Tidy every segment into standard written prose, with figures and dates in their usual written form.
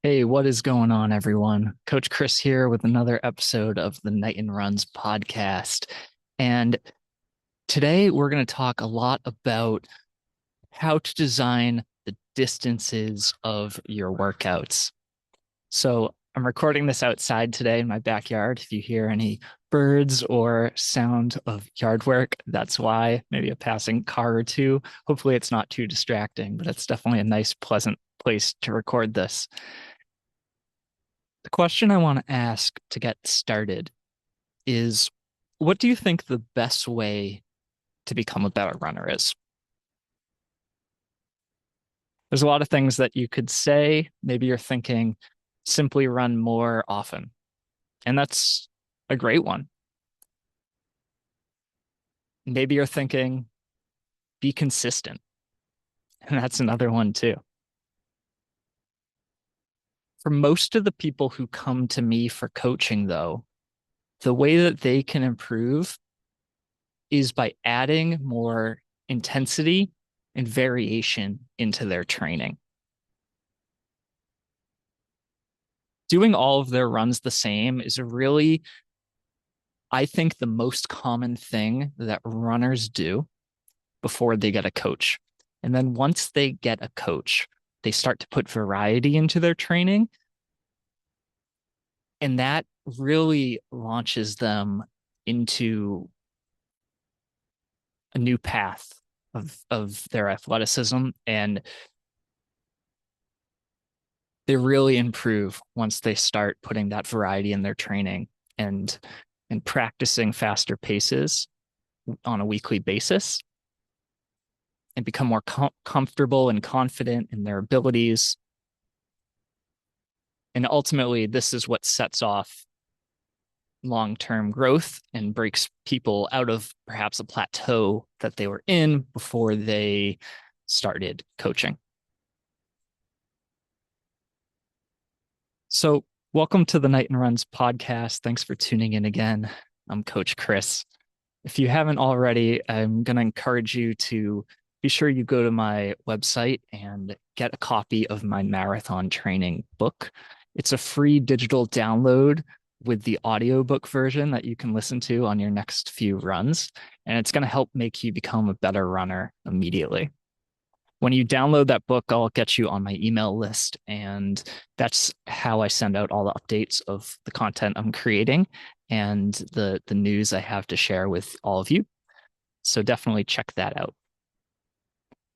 Hey, what is going on, everyone? Coach Chris here with another episode of the Knighton Runs Podcast. And today we're going to talk a lot about how to design the distances of your workouts. So I'm recording this outside today in my backyard. If you hear any birds or sound of yard work, that's why. Maybe a passing car or two. Hopefully it's not too distracting, but it's definitely a nice, pleasant place to record this. The question I want to ask to get started is, what do you think the best way to become a better runner is? There's a lot of things that you could say. Maybe you're thinking simply run more often, and that's a great one. Maybe you're thinking be consistent, and that's another one too. For most of the people who come to me for coaching, though, the way that they can improve is by adding more intensity and variation into their training. Doing all of their runs the same is really, I think, the most common thing that runners do before they get a coach. And then once they get a coach, they start to put variety into their training. And that really launches them into a new path of their athleticism, and they really improve once they start putting that variety in their training and practicing faster paces on a weekly basis and become more comfortable and confident in their abilities. And ultimately, this is what sets off long-term growth and breaks people out of perhaps a plateau that they were in before they started coaching. So, welcome to the Knighton Runs Podcast. Thanks for tuning in again. I'm Coach Chris. If you haven't already, I'm going to encourage you to be sure you go to my website and get a copy of my marathon training book. It's a free digital download with the audiobook version that you can listen to on your next few runs, and it's going to help make you become a better runner immediately. When you download that book, I'll get you on my email list, and that's how I send out all the updates of the content I'm creating and the news I have to share with all of you. So definitely check that out.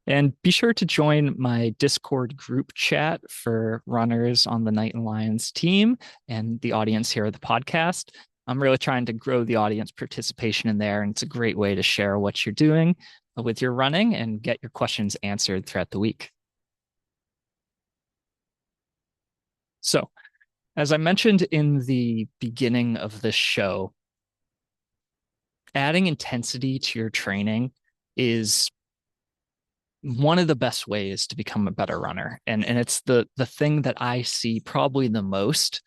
And be sure to join my Discord group chat for runners on the Knighton Lions team and the audience here at the podcast. I'm really trying to grow the audience participation in there, and it's a great way to share what you're doing with your running and get your questions answered throughout the week. So, as I mentioned in the beginning of this show, adding intensity to your training is one of the best ways to become a better runner. And it's the thing that I see probably the most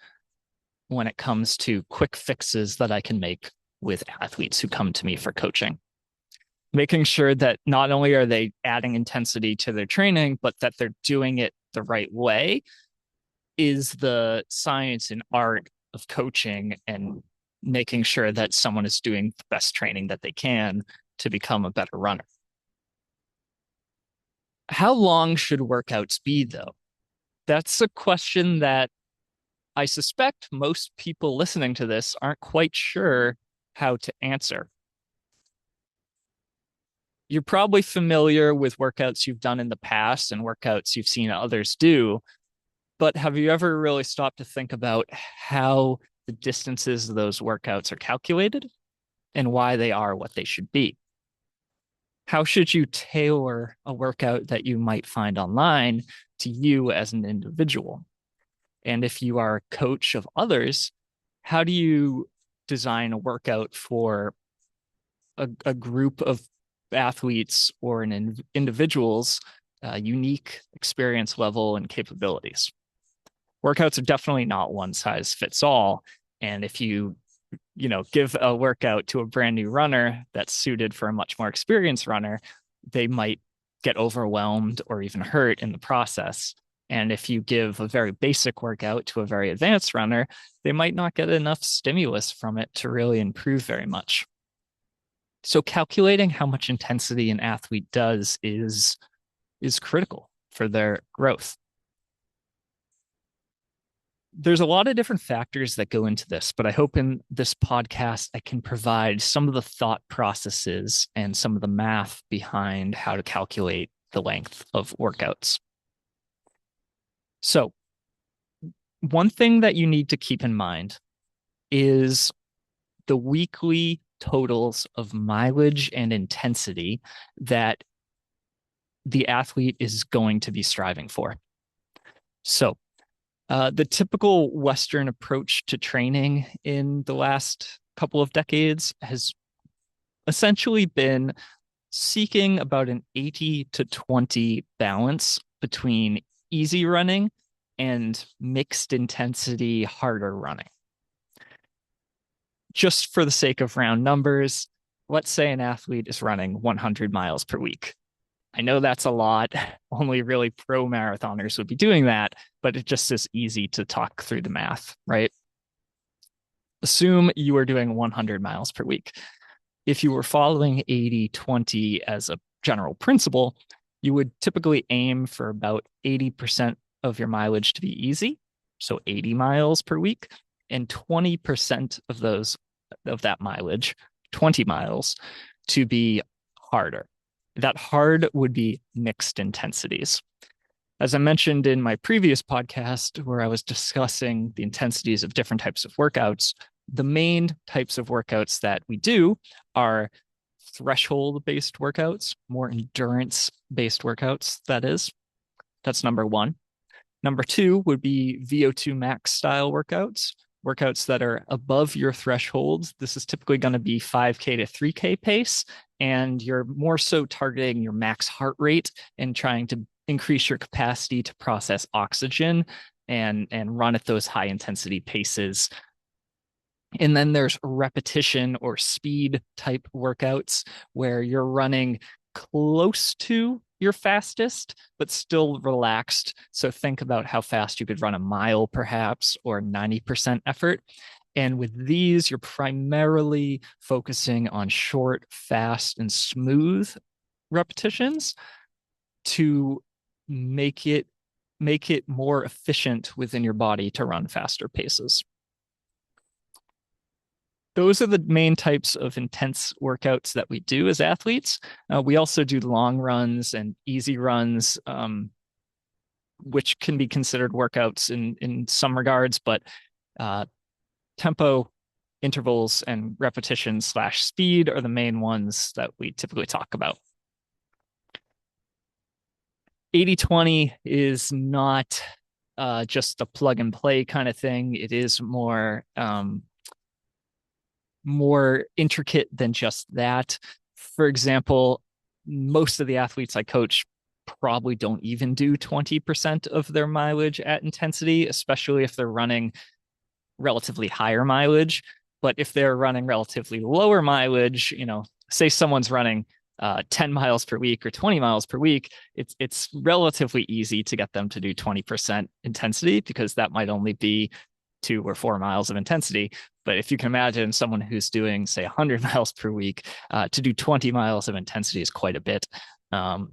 when it comes to quick fixes that I can make with athletes who come to me for coaching. Making sure that not only are they adding intensity to their training, but that they're doing it the right way is the science and art of coaching and making sure that someone is doing the best training that they can to become a better runner. How long should workouts be, though? That's a question that I suspect most people listening to this aren't quite sure how to answer. You're probably familiar with workouts you've done in the past and workouts you've seen others do, but have you ever really stopped to think about how the distances of those workouts are calculated and why they are what they should be? How should you tailor a workout that you might find online to you as an individual? And if you are a coach of others, how do you design a workout for a group of athletes or an individual's unique experience level and capabilities? Workouts are definitely not one size fits all. And if you give a workout to a brand new runner that's suited for a much more experienced runner, they might get overwhelmed or even hurt in the process. And if you give a very basic workout to a very advanced runner, they might not get enough stimulus from it to really improve very much. So calculating how much intensity an athlete does is critical for their growth. There's a lot of different factors that go into this, but I hope in this podcast I can provide some of the thought processes and some of the math behind how to calculate the length of workouts. So, one thing that you need to keep in mind is the weekly totals of mileage and intensity that the athlete is going to be striving for. So, the typical Western approach to training in the last couple of decades has essentially been seeking about an 80 to 20 balance between easy running and mixed intensity harder running. Just for the sake of round numbers, let's say an athlete is running 100 miles per week. I know that's a lot. Only really pro marathoners would be doing that, but it just is easy to talk through the math, right? Assume you are doing 100 miles per week. If you were following 80-20 as a general principle, you would typically aim for about 80% of your mileage to be easy, so 80 miles per week, and 20% of that mileage, 20 miles, to be harder. That hard would be mixed intensities. As I mentioned in my previous podcast, where I was discussing the intensities of different types of workouts, the main types of workouts that we do are threshold-based workouts, more endurance-based workouts, that is. That's number one. Number two would be VO2 max style workouts that are above your threshold. This is typically going to be 5K to 3K pace, and you're more so targeting your max heart rate and trying to increase your capacity to process oxygen and run at those high intensity paces. And then there's repetition or speed type workouts where you're running close to your fastest, but still relaxed. So think about how fast you could run a mile, perhaps, or 90% effort. And with these, you're primarily focusing on short, fast, and smooth repetitions to make it more efficient within your body to run faster paces. Those are the main types of intense workouts that we do as athletes. We also do long runs and easy runs, which can be considered workouts in some regards, but tempo, intervals, and repetition/speed are the main ones that we typically talk about. 80-20 is not just a plug and play kind of thing. It is more intricate than just that. For example, most of the athletes I coach probably don't even do 20% of their mileage at intensity, especially if they're running relatively higher mileage. But if they're running relatively lower mileage, say someone's running 10 miles per week or 20 miles per week, it's relatively easy to get them to do 20% intensity because that might only be 2 or 4 miles of intensity. But if you can imagine someone who's doing, say, 100 miles per week, to do 20 miles of intensity is quite a bit.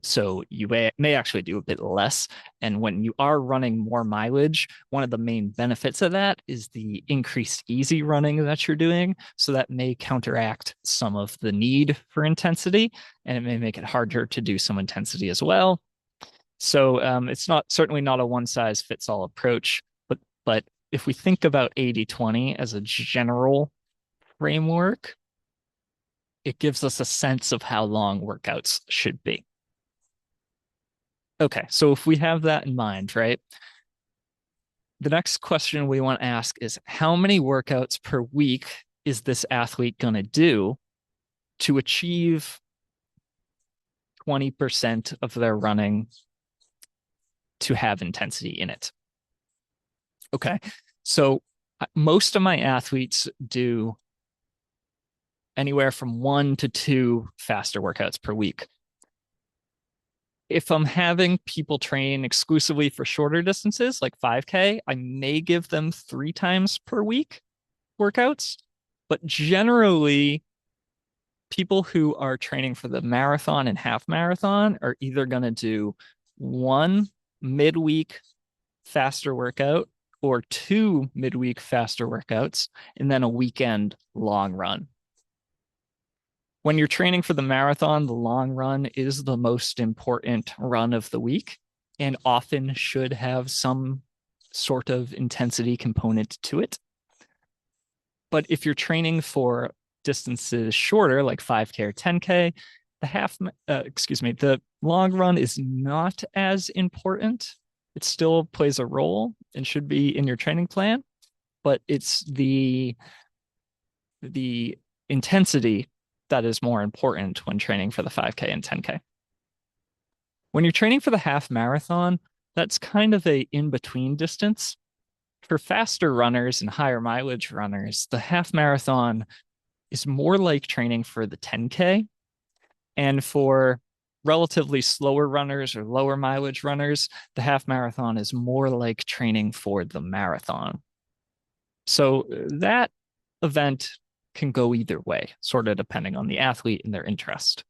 So you may actually do a bit less. And when you are running more mileage, one of the main benefits of that is the increased easy running that you're doing. So that may counteract some of the need for intensity, and it may make it harder to do some intensity as well. So it's certainly not a one size fits all approach, but if we think about 80-20 as a general framework, it gives us a sense of how long workouts should be. Okay, so if we have that in mind, right? The next question we want to ask is how many workouts per week is this athlete going to do to achieve 20% of their running to have intensity in it? Okay, so most of my athletes do anywhere from 1 to 2 faster workouts per week. If I'm having people train exclusively for shorter distances, like 5K, I may give them 3 times per week workouts. But generally, people who are training for the marathon and half marathon are either going to do one midweek faster workout or 2 midweek faster workouts, and then a weekend long run. When you're training for the marathon, the long run is the most important run of the week and often should have some sort of intensity component to it. But if you're training for distances shorter, like 5K or 10K, the long run is not as important. It still plays a role and should be in your training plan, but it's the intensity that is more important when training for the 5K and 10K. When you're training for the half marathon, that's kind of a in-between distance. For faster runners and higher mileage runners, the half marathon is more like training for the 10K. And for relatively slower runners or lower mileage runners, the half marathon is more like training for the marathon. So that event can go either way, sort of depending on the athlete and their interest.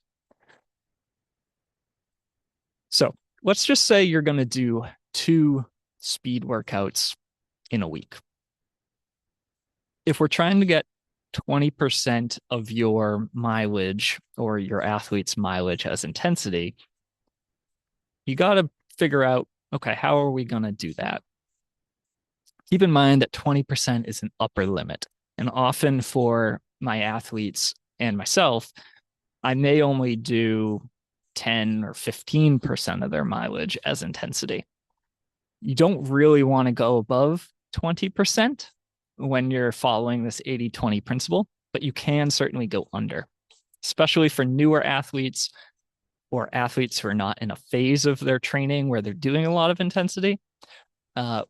So let's just say you're going to do 2 speed workouts in a week. If we're trying to get 20% of your mileage or your athlete's mileage as intensity, you got to figure out, okay, how are we going to do that? Keep in mind that 20% is an upper limit. And often for my athletes and myself, I may only do 10 or 15% of their mileage as intensity. You don't really want to go above 20% when you're following this 80-20 principle, but you can certainly go under, especially for newer athletes or athletes who are not in a phase of their training where they're doing a lot of intensity,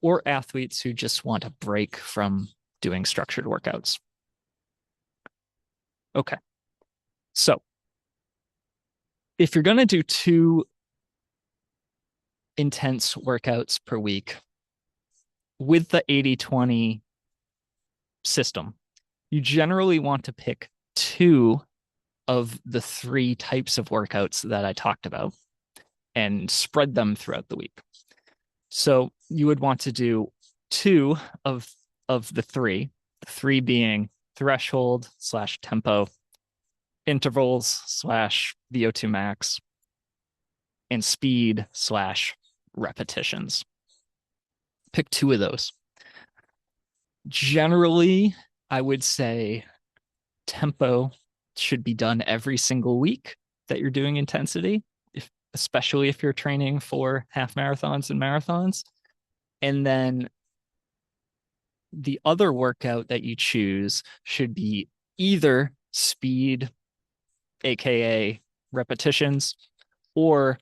or athletes who just want a break from doing structured workouts. Okay. So if you're going to do 2 intense workouts per week with the 80-20 system, you generally want to pick 2 of the 3 types of workouts that I talked about and spread them throughout the week. So you would want to do 2 of the 3 being threshold/tempo, intervals/VO2 max, and speed/repetitions. Pick 2 of those. Generally, I would say tempo should be done every single week that you're doing intensity, especially if you're training for half marathons and marathons. And then the other workout that you choose should be either speed, aka repetitions, or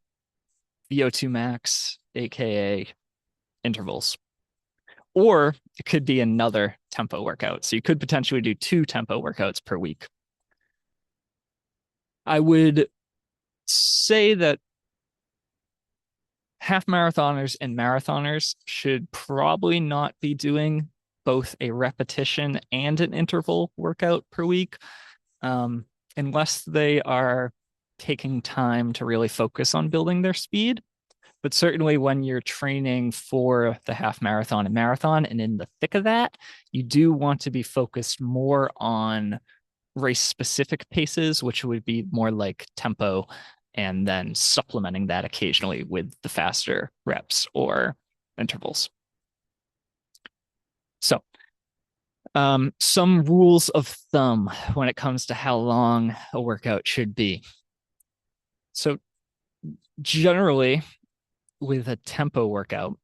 VO2 max, aka intervals. Or it could be another tempo workout. So you could potentially do 2 tempo workouts per week. I would say that half marathoners and marathoners should probably not be doing both a repetition and an interval workout per week, unless they are taking time to really focus on building their speed. But certainly when you're training for the half marathon and marathon and in the thick of that, you do want to be focused more on race specific paces, which would be more like tempo, and then supplementing that occasionally with the faster reps or intervals. So some rules of thumb when it comes to how long a workout should be. So generally, with a tempo workout,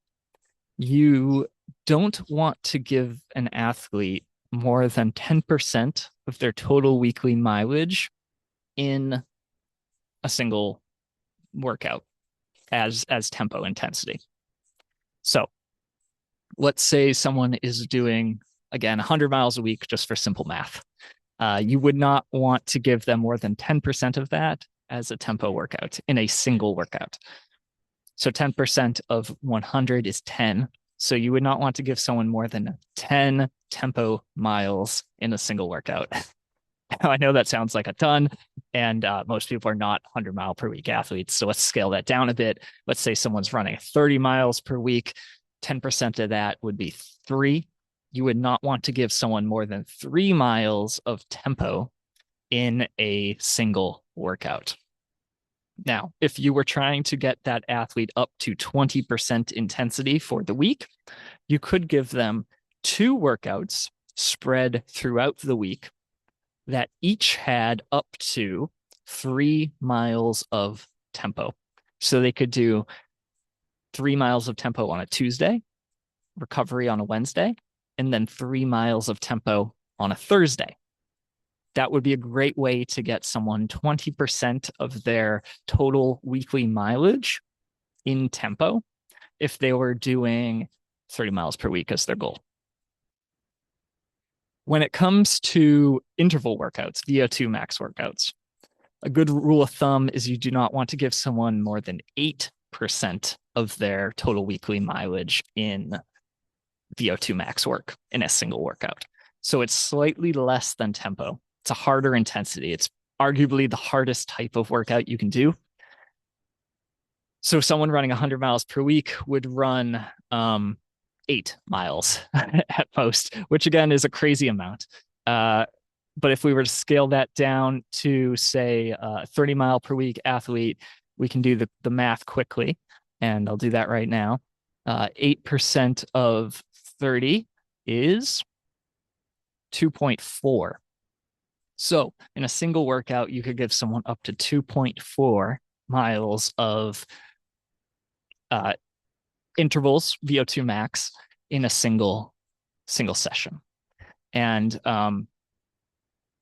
you don't want to give an athlete more than 10% of their total weekly mileage in a single workout as tempo intensity. So let's say someone is doing, again, 100 miles a week just for simple math. You would not want to give them more than 10% of that as a tempo workout in a single workout. So 10% of 100 is 10. So you would not want to give someone more than 10 tempo miles in a single workout. I know that sounds like a ton, and most people are not 100-mile per week athletes. So let's scale that down a bit. Let's say someone's running 30 miles per week. 10% of that would be 3. You would not want to give someone more than 3 miles of tempo in a single workout. Now, if you were trying to get that athlete up to 20% intensity for the week, you could give them 2 workouts spread throughout the week that each had up to 3 miles of tempo. So they could do 3 miles of tempo on a Tuesday, recovery on a Wednesday, and then 3 miles of tempo on a Thursday. That would be a great way to get someone 20% of their total weekly mileage in tempo if they were doing 30 miles per week as their goal. When it comes to interval workouts, VO2 max workouts, a good rule of thumb is you do not want to give someone more than 8% of their total weekly mileage in VO2 max work in a single workout. So it's slightly less than tempo. It's a harder intensity. It's arguably the hardest type of workout you can do. So someone running 100 miles per week would run 8 miles at most, which again is a crazy amount. But if we were to scale that down to, say, a 30-mile per week athlete, we can do the math quickly, and I'll do that right now. 8% of 30 is 2.4. So in a single workout, you could give someone up to 2.4 miles of intervals, VO2 max, in a single session. And,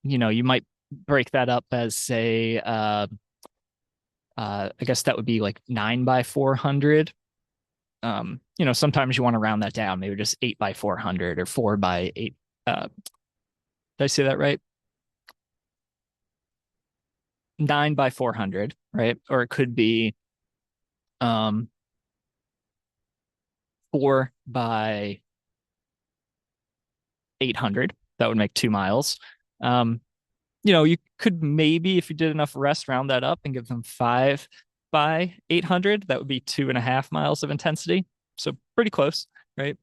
you might break that up as, say, I guess that would be like 9 by 400. Sometimes you want to round that down, maybe just 8 by 400 or 4 by 8. Did I say that right? 9 by 400, right? Or it could be 4 by 800. That would make 2 miles. You could maybe, if you did enough rest, round that up and give them 5 by 800. That would be 2.5 miles of intensity. So pretty close, right?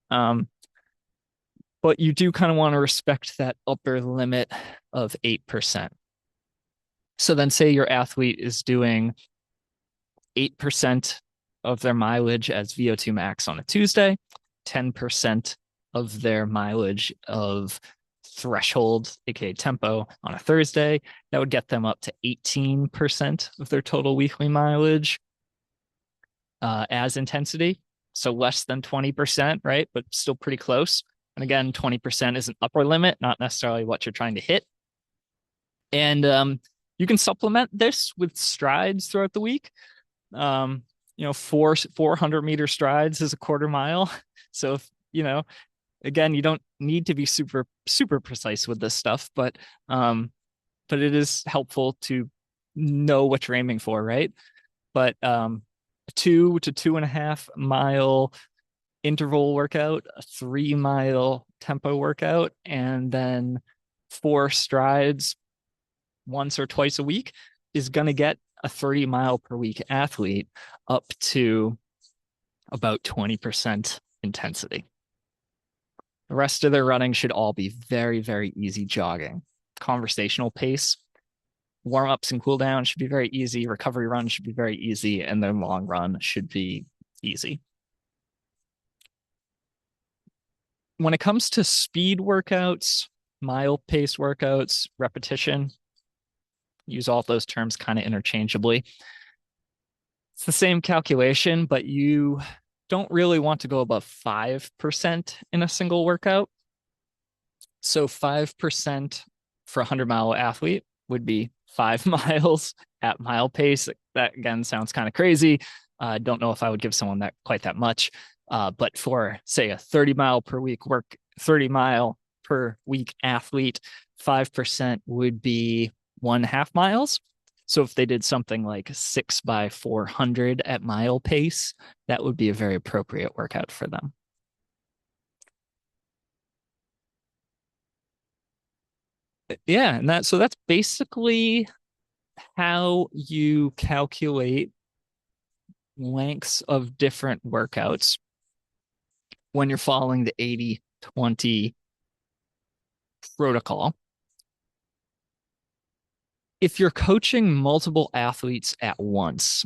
But you do kind of want to respect that upper limit of 8%. So then say your athlete is doing 8% of their mileage as VO2 max on a Tuesday, 10% of their mileage of threshold, aka tempo, on a Thursday. That would get them up to 18% of their total weekly mileage as intensity. So less than 20%, right? But still pretty close. And again, 20% is an upper limit, not necessarily what you're trying to hit. And you can supplement this with strides throughout the week. 400-meter strides is a quarter mile. So if, again, you don't need to be super, super precise with this stuff, but it is helpful to know what you're aiming for, right? But 2 to 2.5 mile interval workout, a 3 mile tempo workout, and then 4 strides once or twice a week is going to get a 30-mile per week athlete up to about 20% intensity. The rest of their running should all be very, very easy jogging. Conversational pace, warm-ups and cool down should be very easy. Recovery run should be very easy, and their long run should be easy. When it comes to speed workouts, mile pace workouts, repetition, use all of those terms kind of interchangeably. It's the same calculation, but you don't really want to go above 5% in a single workout. So 5% for a 100-mile athlete would be 5 miles at mile pace. That, again, sounds kind of crazy. Don't know if I would give someone that quite that much. But for, say, a 30-mile per week athlete, 5% would be 1.5 miles. So if they did something like 6x400 at mile pace, that would be a very appropriate workout for them. Yeah, and that's basically how you calculate lengths of different workouts when you're following the 80-20 protocol. If you're coaching multiple athletes at once,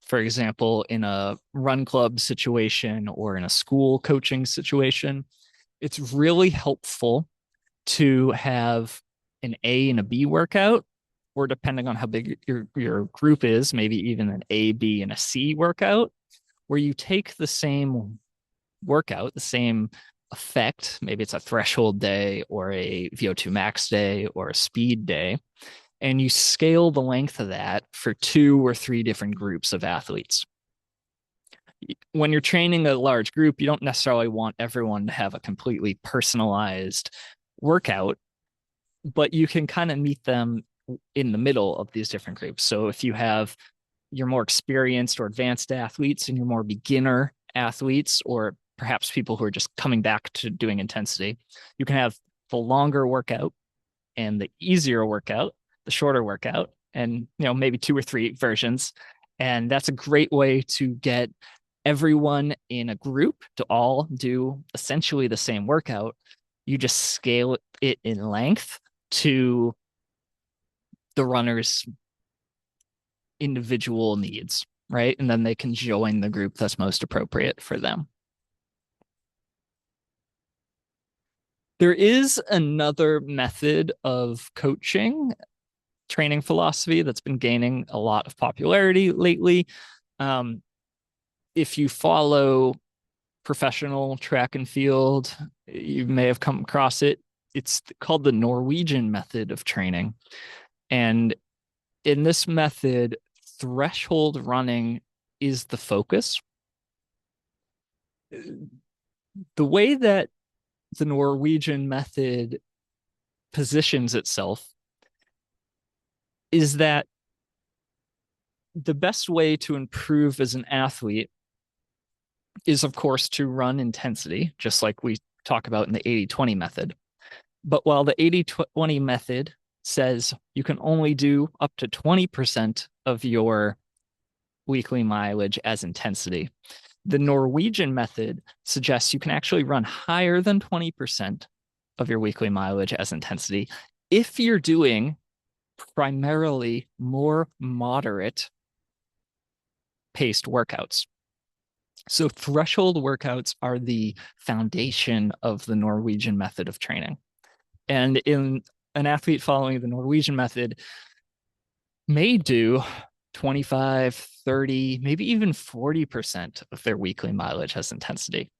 for example, in a run club situation or in a school coaching situation, it's really helpful to have an A and a B workout, or depending on how big your group is, maybe even an A, B, and a C workout, where you take the same workout, the same effect, maybe it's a threshold day or a VO2 max day or a speed day, and you scale the length of that for 2 or 3 different groups of athletes. When you're training a large group, you don't necessarily want everyone to have a completely personalized workout, but you can kind of meet them in the middle of these different groups. So if you have your more experienced or advanced athletes and your more beginner athletes, or perhaps people who are just coming back to doing intensity, you can have the longer workout and the easier workout, the shorter workout, and maybe 2 or 3 versions. And that's a great way to get everyone in a group to all do essentially the same workout. You just scale it in length to the runner's individual needs, right? And then they can join the group that's most appropriate for them. There is another method of coaching, training philosophy, that's been gaining a lot of popularity lately. If you follow professional track and field, you may have come across it. It's called the Norwegian method of training. And in this method, threshold running is the focus. The way that the Norwegian method positions itself is that the best way to improve as an athlete is, of course, to run intensity, just like we talk about in the 80-20 method. But while the 80-20 method says you can only do up to 20% of your weekly mileage as intensity, the Norwegian method suggests you can actually run higher than 20% of your weekly mileage as intensity if you're doing primarily more moderate paced workouts. So threshold workouts are the foundation of the Norwegian method of training. And in an athlete following the Norwegian method may do 25, 30, maybe even 40% of their weekly mileage as intensity.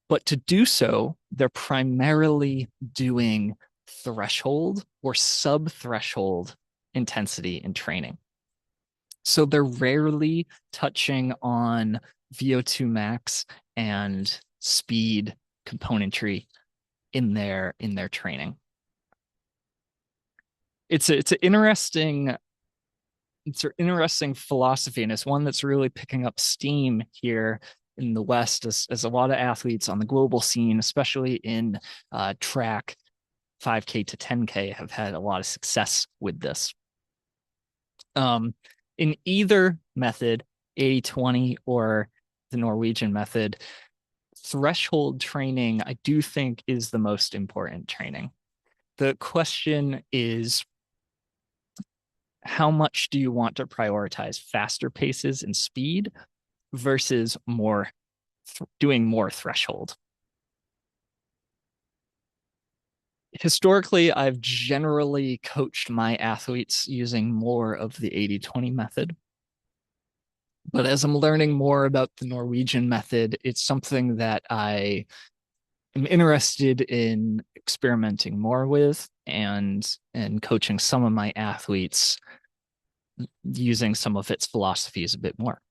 But to do so, they're primarily doing threshold or sub-threshold intensity in training. So they're rarely touching on VO2 max and speed componentry in their training. It's an interesting philosophy, and it's one that's really picking up steam here in the West as a lot of athletes on the global scene, especially in track, 5K to 10K, have had a lot of success with this. In either method, 80-20 or the Norwegian method, threshold training, I do think, is the most important training. The question is, how much do you want to prioritize faster paces and speed versus doing more threshold? Historically, I've generally coached my athletes using more of the 80-20 method. But as I'm learning more about the Norwegian method, it's something that I am interested in experimenting more with and coaching some of my athletes using some of its philosophies a bit more.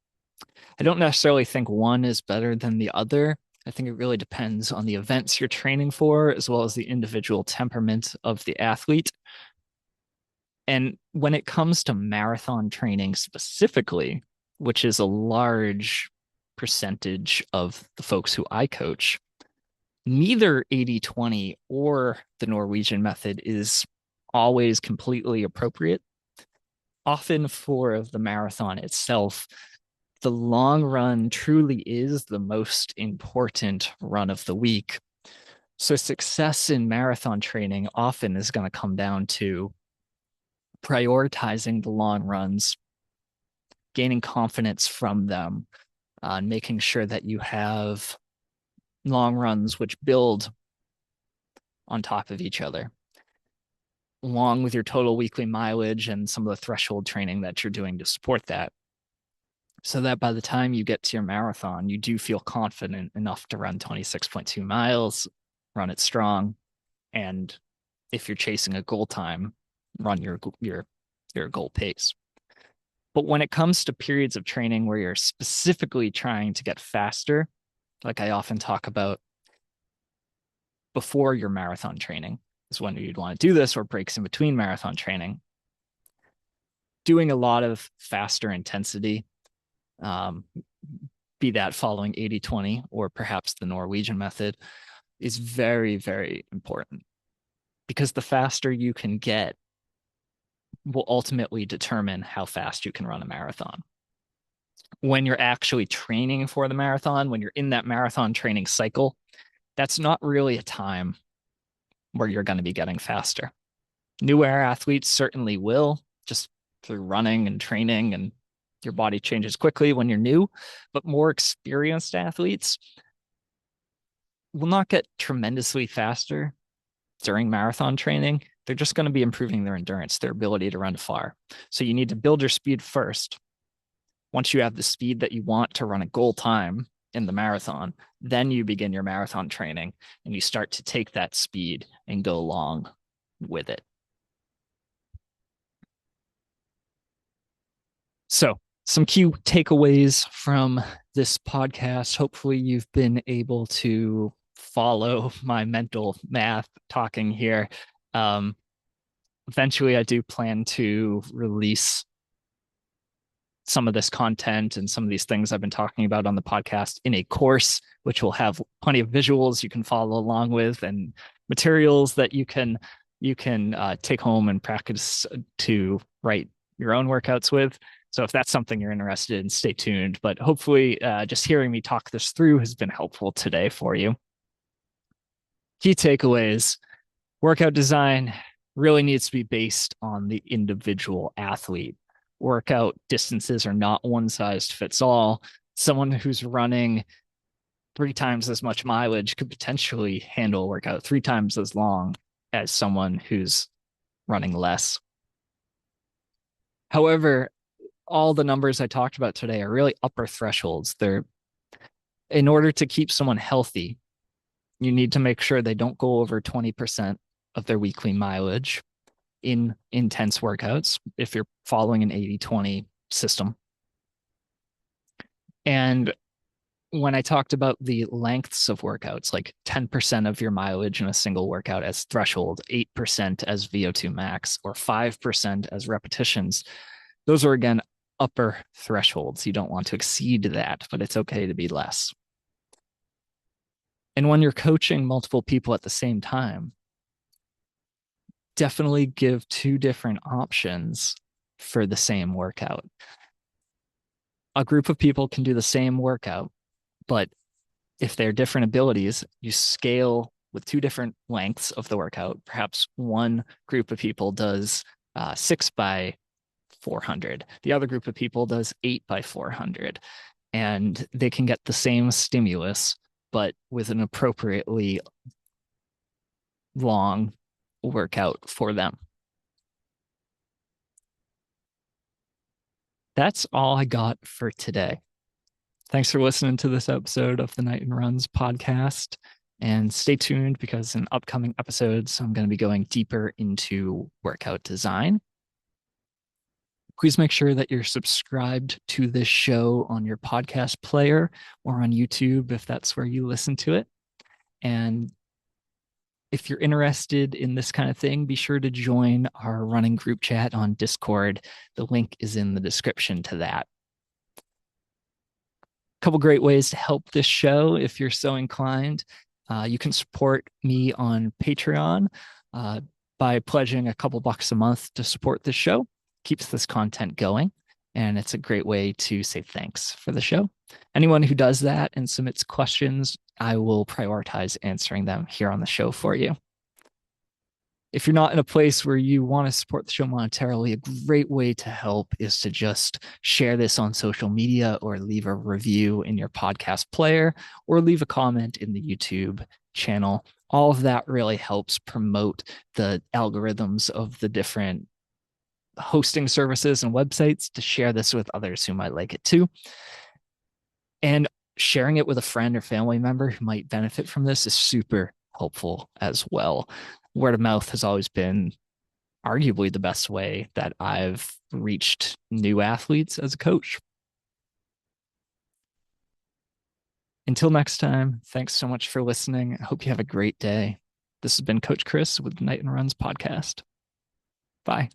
I don't necessarily think one is better than the other. I think it really depends on the events you're training for, as well as the individual temperament of the athlete. And when it comes to marathon training specifically, which is a large percentage of the folks who I coach, neither 80-20 or the Norwegian method is always completely appropriate. Often for the marathon itself, the long run truly is the most important run of the week. So success in marathon training often is going to come down to prioritizing the long runs, gaining confidence from them, and making sure that you have long runs which build on top of each other, along with your total weekly mileage and some of the threshold training that you're doing to support that. So that by the time you get to your marathon, you do feel confident enough to run 26.2 miles, run it strong, and if you're chasing a goal time, run your goal pace. But when it comes to periods of training where you're specifically trying to get faster, like I often talk about before your marathon training is when you'd want to do this, or breaks in between marathon training, doing a lot of faster intensity, be that following 80-20 or perhaps the Norwegian method, is very, very important, because the faster you can get will ultimately determine how fast you can run a marathon. When you're actually training for the marathon, when you're in that marathon training cycle, that's not really a time where you're going to be getting faster. New air athletes certainly will, just through running and training, and your body changes quickly when you're new, but more experienced athletes will not get tremendously faster during marathon training. They're just going to be improving their endurance, their ability to run far. So you need to build your speed first. Once you have the speed that you want to run a goal time in the marathon, then you begin your marathon training and you start to take that speed and go along with it. So, some key takeaways from this podcast. Hopefully, you've been able to follow my mental math talking here. Eventually, I do plan to release some of this content and some of these things I've been talking about on the podcast in a course, which will have plenty of visuals you can follow along with and materials that you can take home and practice to write your own workouts with. So if that's something you're interested in, stay tuned. But hopefully, just hearing me talk this through has been helpful today for you. Key takeaways: workout design really needs to be based on the individual athlete. Workout distances are not one size fits all. Someone who's running 3 times as much mileage could potentially handle a workout 3 times as long as someone who's running less. However, all the numbers I talked about today are really upper thresholds. They're, in order to keep someone healthy, you need to make sure they don't go over 20% of their weekly mileage in intense workouts if you're following an 80-20 system. And when I talked about the lengths of workouts, like 10% of your mileage in a single workout as threshold, 8% as VO2 max, or 5% as repetitions, those are, again, upper thresholds. You don't want to exceed that, but it's okay to be less. And when you're coaching multiple people at the same time, definitely give 2 different options for the same workout. A group of people can do the same workout, but if they're different abilities, you scale with 2 different lengths of the workout. Perhaps one group of people does 6 by 400. The other group of people does 8 by 400. And they can get the same stimulus, but with an appropriately long workout for them. That's all I got for today. Thanks for listening to this episode of the Knighton Runs podcast. And stay tuned, because in upcoming episodes, I'm going to be going deeper into workout design. Please make sure that you're subscribed to this show on your podcast player or on YouTube if that's where you listen to it. And If you're interested in this kind of thing, be sure to join our running group chat on Discord. The link is in the description to that. A couple great ways to help this show if you're so inclined. You can support me on Patreon by pledging a couple bucks a month to support this show. Keeps this content going, and it's a great way to say thanks for the show. Anyone who does that and submits questions, I will prioritize answering them here on the show for you. If you're not in a place where you want to support the show monetarily, a great way to help is to just share this on social media or leave a review in your podcast player or leave a comment in the YouTube channel. All of that really helps promote the algorithms of the different hosting services and websites to share this with others who might like it too. And sharing it with a friend or family member who might benefit from this is super helpful as well. Word of mouth has always been arguably the best way that I've reached new athletes as a coach. Until next time, thanks so much for listening. I hope you have a great day. This has been Coach Chris with Knighton Runs Podcast. Bye.